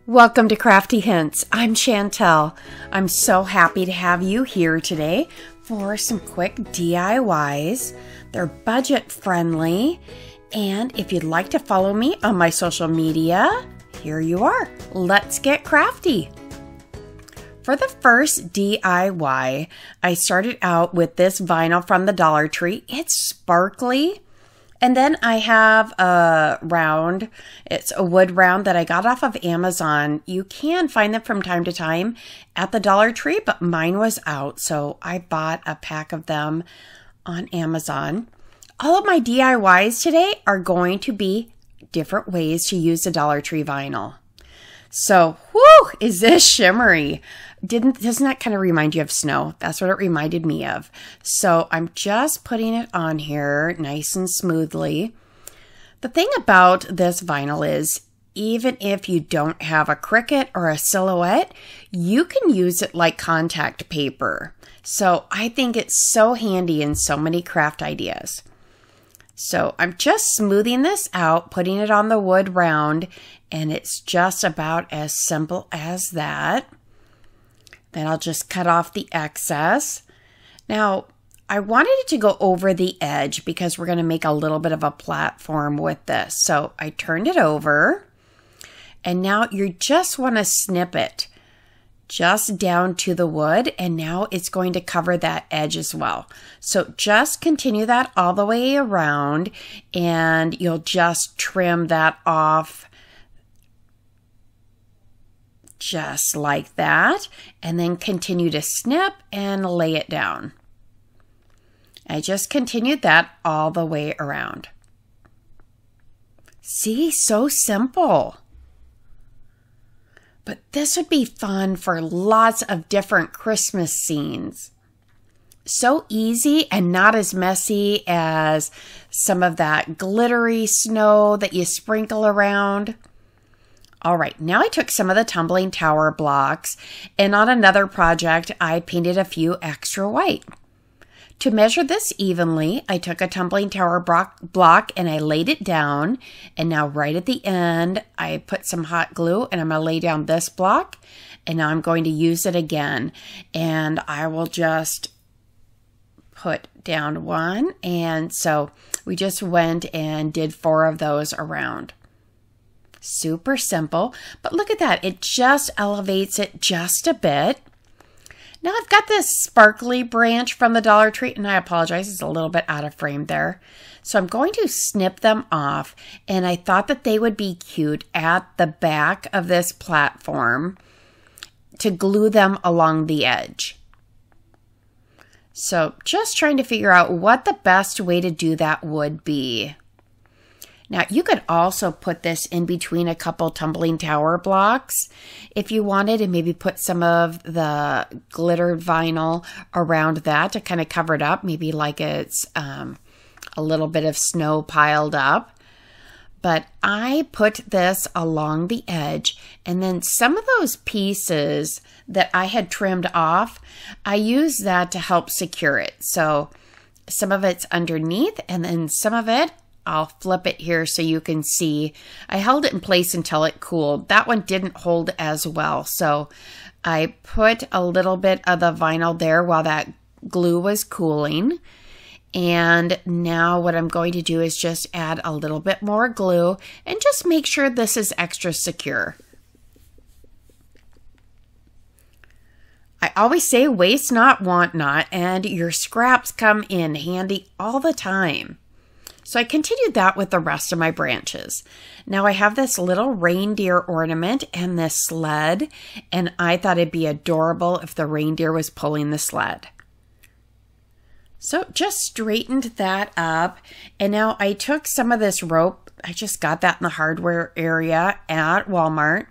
Welcome to Crafty Hints. I'm Chantel. I'm so happy to have you here today for some quick DIYs. They're budget friendly, and if you'd like to follow me on my social media, here you are. Let's get crafty. For the first DIY, I started out with this vinyl from the Dollar Tree. It's sparkly. And then I have a round. It's a wood round that I got off of Amazon. You can find them from time to time at the Dollar Tree, but mine was out, so I bought a pack of them on Amazon. All of my DIYs today are going to be different ways to use the Dollar Tree vinyl. So, whoo, is this shimmery? Doesn't that kind of remind you of snow? That's what it reminded me of. So I'm just putting it on here nice and smoothly. The thing about this vinyl is, even if you don't have a Cricut or a Silhouette, you can use it like contact paper. So I think it's so handy in so many craft ideas. So I'm just smoothing this out, putting it on the wood round, and it's just about as simple as that. Then I'll just cut off the excess. Now, I wanted it to go over the edge because we're going to make a little bit of a platform with this. So I turned it over, and now you just want to snip it just down to the wood, and now it's going to cover that edge as well. So just continue that all the way around, and you'll just trim that off just like that, and then continue to snip and lay it down. I just continued that all the way around. See, so simple. But this would be fun for lots of different Christmas scenes. So easy and not as messy as some of that glittery snow that you sprinkle around. All right, now I took some of the tumbling tower blocks, and on another project, I painted a few extra white. To measure this evenly, I took a tumbling tower block and I laid it down, and now right at the end, I put some hot glue, and I'm going to lay down this block, and now I'm going to use it again, and I will just put down one, and so we just went and did 4 of those around. Super simple, but look at that. It just elevates it just a bit. Now I've got this sparkly branch from the Dollar Tree, and I apologize, it's a little bit out of frame there. So I'm going to snip them off, and I thought that they would be cute at the back of this platform to glue them along the edge. So just trying to figure out what the best way to do that would be. Now, you could also put this in between a couple tumbling tower blocks if you wanted, and maybe put some of the glittered vinyl around that to kind of cover it up, maybe like it's a little bit of snow piled up. But I put this along the edge, and then some of those pieces that I had trimmed off, I used that to help secure it. So some of it's underneath, and then some of it, I'll flip it here so you can see. I held it in place until it cooled. That one didn't hold as well, so I put a little bit of the vinyl there while that glue was cooling. And now what I'm going to do is just add a little bit more glue and just make sure this is extra secure. I always say waste not, want not, and your scraps come in handy all the time. So I continued that with the rest of my branches. Now I have this little reindeer ornament and this sled, and I thought it'd be adorable if the reindeer was pulling the sled. So just straightened that up, and now I took some of this rope. I just got that in the hardware area at Walmart.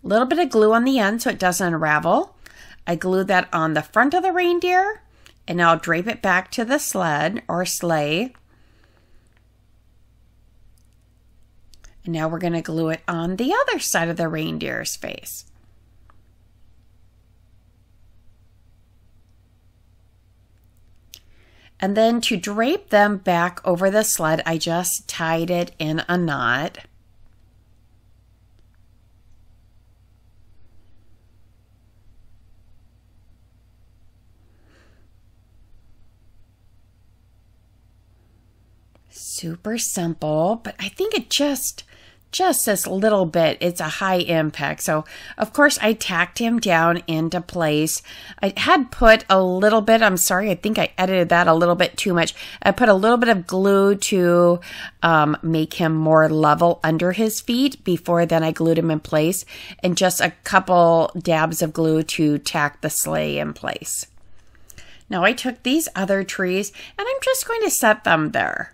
A little bit of glue on the end so it doesn't unravel. I glued that on the front of the reindeer, and now I'll drape it back to the sled or sleigh. And now we're going to glue it on the other side of the reindeer's face. And then to drape them back over the sled, I just tied it in a knot. Super simple, but I think it just this little bit, it's a high impact. So of course I tacked him down into place. I had put a little bit, I'm sorry, I think I edited that a little bit too much. I put a little bit of glue to make him more level under his feet before then I glued him in place, and just a couple dabs of glue to tack the sleigh in place. Now I took these other trees and I'm just going to set them there.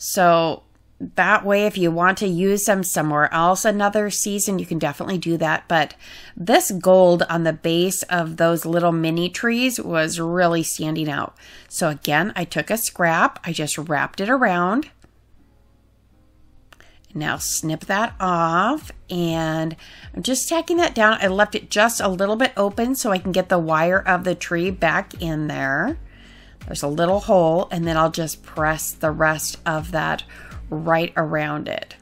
So that way, if you want to use them somewhere else another season, you can definitely do that. But this gold on the base of those little mini trees was really standing out. So again, I took a scrap, I just wrapped it around. Now snip that off, and I'm just tacking that down. I left it just a little bit open so I can get the wire of the tree back in there. There's a little hole, and then I'll just press the rest of that right around it.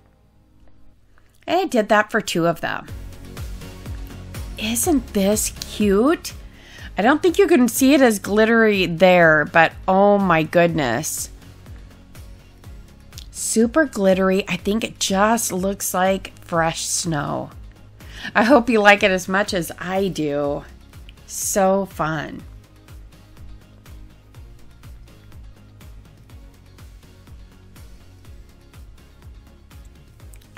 And I did that for 2 of them. Isn't this cute? I don't think you can see it as glittery there, but oh my goodness. Super glittery. I think it just looks like fresh snow. I hope you like it as much as I do. So fun.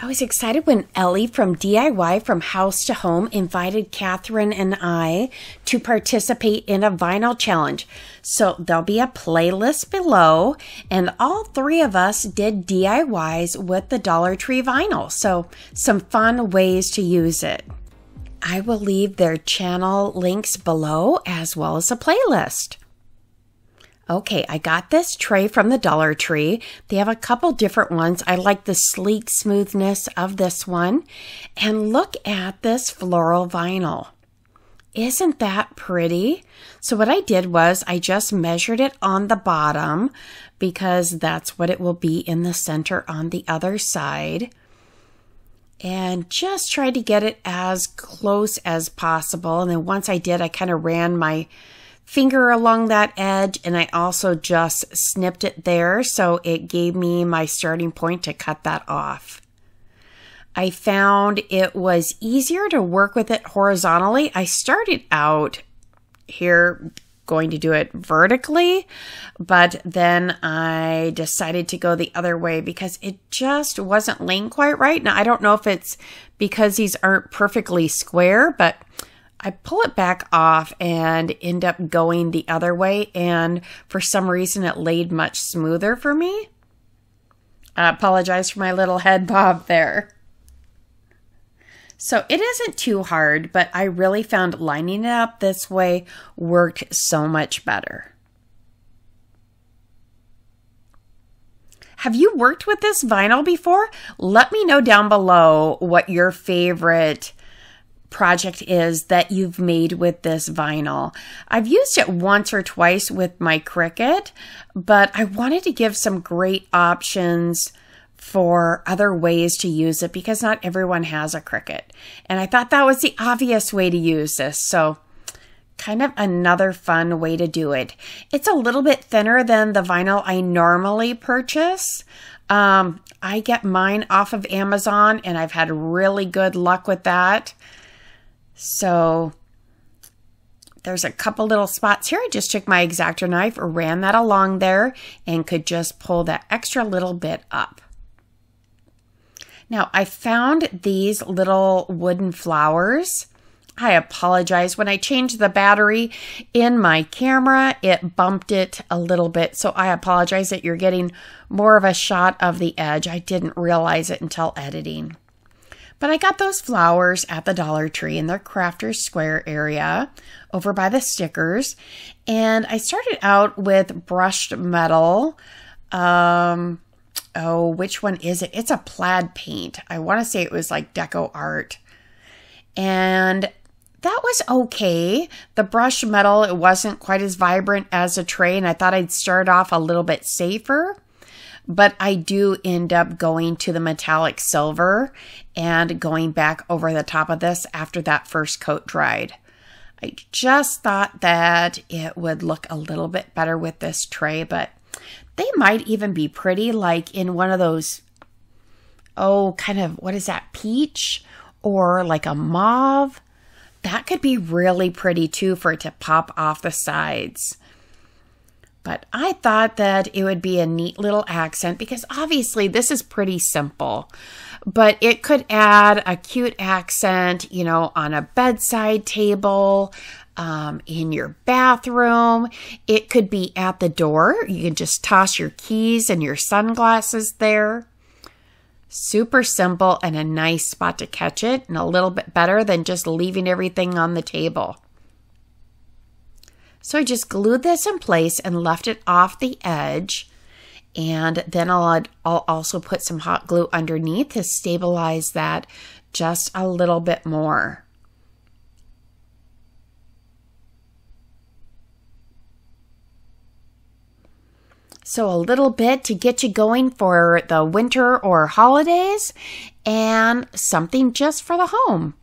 I was excited when Ellie from DIY from House to Home invited Catherine and I to participate in a vinyl challenge. So there'll be a playlist below, and all 3 of us did DIYs with the Dollar Tree vinyl. So some fun ways to use it. I will leave their channel links below as well as a playlist. Okay, I got this tray from the Dollar Tree. They have a couple different ones. I like the sleek smoothness of this one. And look at this floral vinyl. Isn't that pretty? So what I did was I just measured it on the bottom because that's what it will be in the center on the other side. And just tried to get it as close as possible. And then once I did, I kind of ran my finger along that edge, and I also just snipped it there, so it gave me my starting point to cut that off. I found it was easier to work with it horizontally. I started out here going to do it vertically, but then I decided to go the other way because it just wasn't laying quite right. Now, I don't know if it's because these aren't perfectly square, but I pull it back off and end up going the other way, and for some reason it laid much smoother for me. I apologize for my little head bob there. So it isn't too hard, but I really found lining it up this way worked so much better. Have you worked with this vinyl before? Let me know down below what your favorite project is that you've made with this vinyl. I've used it once or twice with my Cricut, but I wanted to give some great options for other ways to use it because not everyone has a Cricut. And I thought that was the obvious way to use this. So kind of another fun way to do it. It's a little bit thinner than the vinyl I normally purchase. I get mine off of Amazon, and I've had really good luck with that. So there's a couple little spots here. I just took my X-Acto knife, ran that along there, and could just pull that extra little bit up. Now, I found these little wooden flowers. I apologize. When I changed the battery in my camera, it bumped it a little bit. So I apologize that you're getting more of a shot of the edge. I didn't realize it until editing. But I got those flowers at the Dollar Tree in their Crafters Square area over by the stickers. And I started out with brushed metal. Oh, which one is it? It's a plaid paint. I want to say it was like Deco Art. And that was okay. The brushed metal, it wasn't quite as vibrant as a tray, and I thought I'd start off a little bit safer. But I do end up going to the metallic silver and going back over the top of this after that first coat dried. I just thought that it would look a little bit better with this tray, but They might even be pretty like in one of those, oh, kind of, what is that, peach or like a mauve? That could be really pretty too for it to pop off the sides. But I thought that it would be a neat little accent because obviously this is pretty simple. But it could add a cute accent, you know, on a bedside table, in your bathroom. It could be at the door. You can just toss your keys and your sunglasses there. Super simple and a nice spot to catch it, and a little bit better than just leaving everything on the table. So I just glued this in place and left it off the edge. And then I'll also put some hot glue underneath to stabilize that just a little bit more. So a little bit to get you going for the winter or holidays, and something just for the home.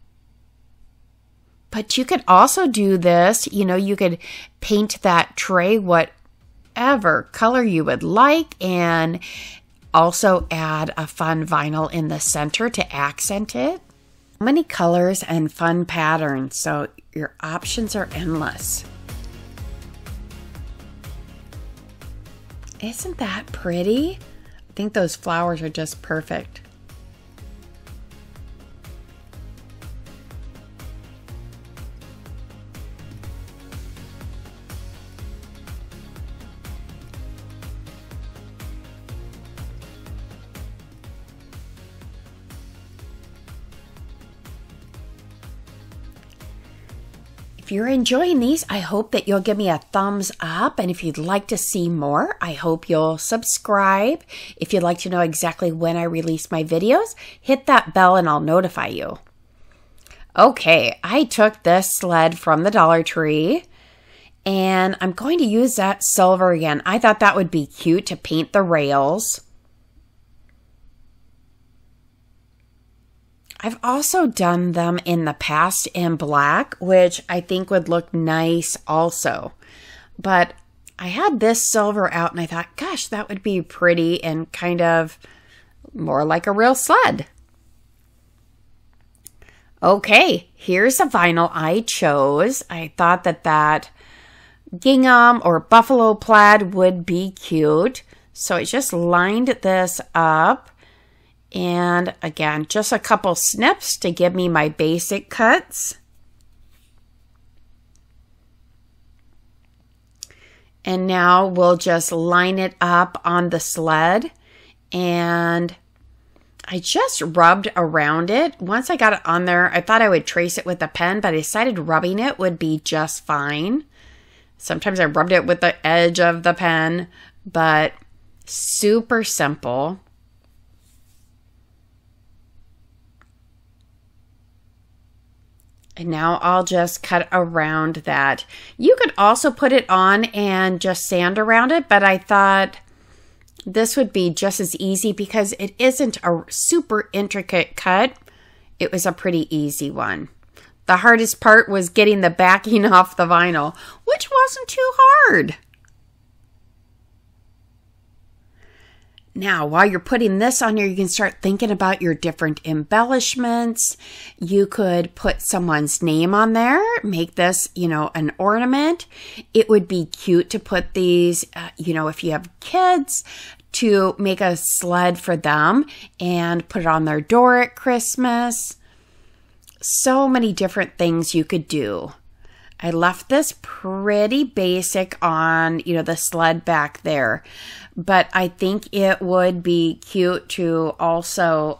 But you could also do this, you know, you could paint that tray whatever color you would like, and also add a fun vinyl in the center to accent it. Many colors and fun patterns, so your options are endless. Isn't that pretty? I think those flowers are just perfect. If you're enjoying these, I hope that you'll give me a thumbs up. And if you'd like to see more, I hope you'll subscribe. If you'd like to know exactly when I release my videos, hit that bell and I'll notify you. Okay, I took this sled from the Dollar Tree and I'm going to use that silver again. I thought that would be cute to paint the rails. I've also done them in the past in black, which I think would look nice also. But I had this silver out and I thought, gosh, that would be pretty and kind of more like a real sled. Okay, here's a vinyl I chose. I thought that gingham or buffalo plaid would be cute. So I just lined this up. And again, just a couple snips to give me my basic cuts. And now we'll just line it up on the sled. And I just rubbed around it. Once I got it on there, I thought I would trace it with a pen, but I decided rubbing it would be just fine. Sometimes I rubbed it with the edge of the pen, but super simple. And now I'll just cut around that. You could also put it on and just sand around it, but I thought this would be just as easy because it isn't a super intricate cut. It was a pretty easy one. The hardest part was getting the backing off the vinyl, which wasn't too hard. Now, while you're putting this on here, you can start thinking about your different embellishments. You could put someone's name on there, make this, you know, an ornament. It would be cute to put these, you know, if you have kids, to make a sled for them and put it on their door at Christmas. So many different things you could do. I left this pretty basic on, you know, the sled back there. But I think it would be cute to also,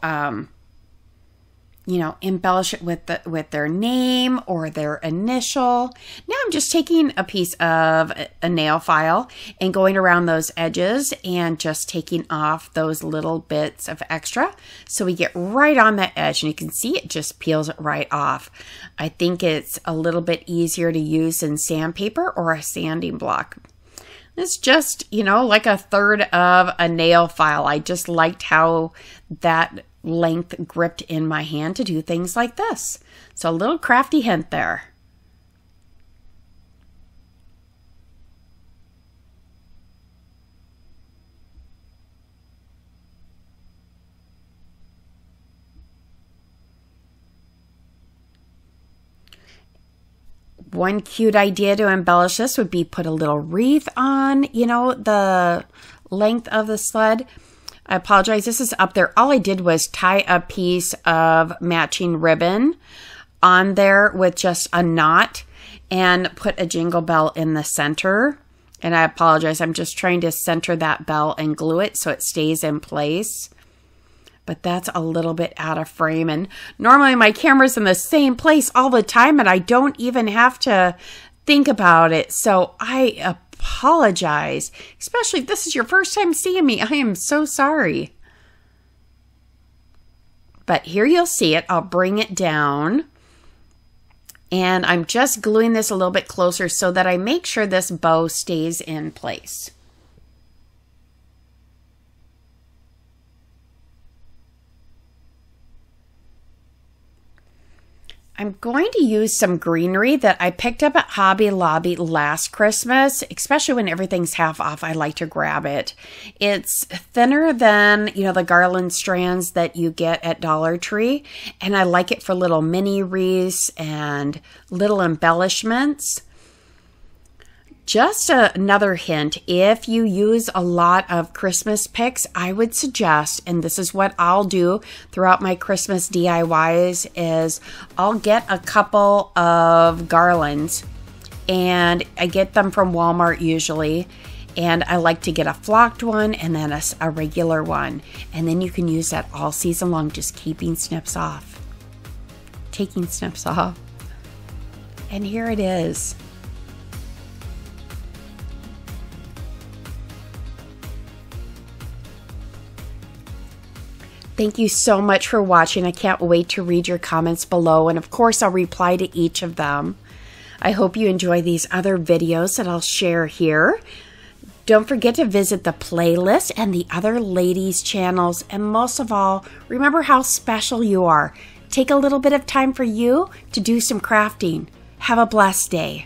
you know, embellish it with their name or their initial. Now I'm just taking a piece of a nail file and going around those edges and just taking off those little bits of extra. So we get right on the edge and you can see it just peels it right off. I think it's a little bit easier to use than sandpaper or a sanding block. It's just, you know, like a third of a nail file. I just liked how that length gripped in my hand to do things like this. So a little crafty hint there. One cute idea to embellish this would be put a little wreath on, the length of the sled. I apologize, this is up there. All I did was tie a piece of matching ribbon on there with just a knot and put a jingle bell in the center. And I apologize, I'm just trying to center that bell and glue it so it stays in place. But that's a little bit out of frame. And normally my camera's in the same place all the time and I don't even have to think about it. So I apologize, especially if this is your first time seeing me. I am so sorry. But here you'll see it. I'll bring it down. And I'm just gluing this a little bit closer so that I make sure this bow stays in place. I'm going to use some greenery that I picked up at Hobby Lobby last Christmas, especially when everything's half off. I like to grab it. It's thinner than, the garland strands that you get at Dollar Tree, and I like it for little mini wreaths and little embellishments. Just another hint, if you use a lot of Christmas picks, I would suggest, and this is what I'll do throughout my Christmas DIYs, is I'll get a couple of garlands, and I get them from Walmart usually, and I like to get a flocked one and then a regular one, and then you can use that all season long, just keeping snips off, taking snips off. And here it is. Thank you so much for watching. I can't wait to read your comments below, and of course I'll reply to each of them. I hope you enjoy these other videos that I'll share here. Don't forget to visit the playlist and the other ladies' channels, and most of all, remember how special you are. Take a little bit of time for you to do some crafting. Have a blessed day.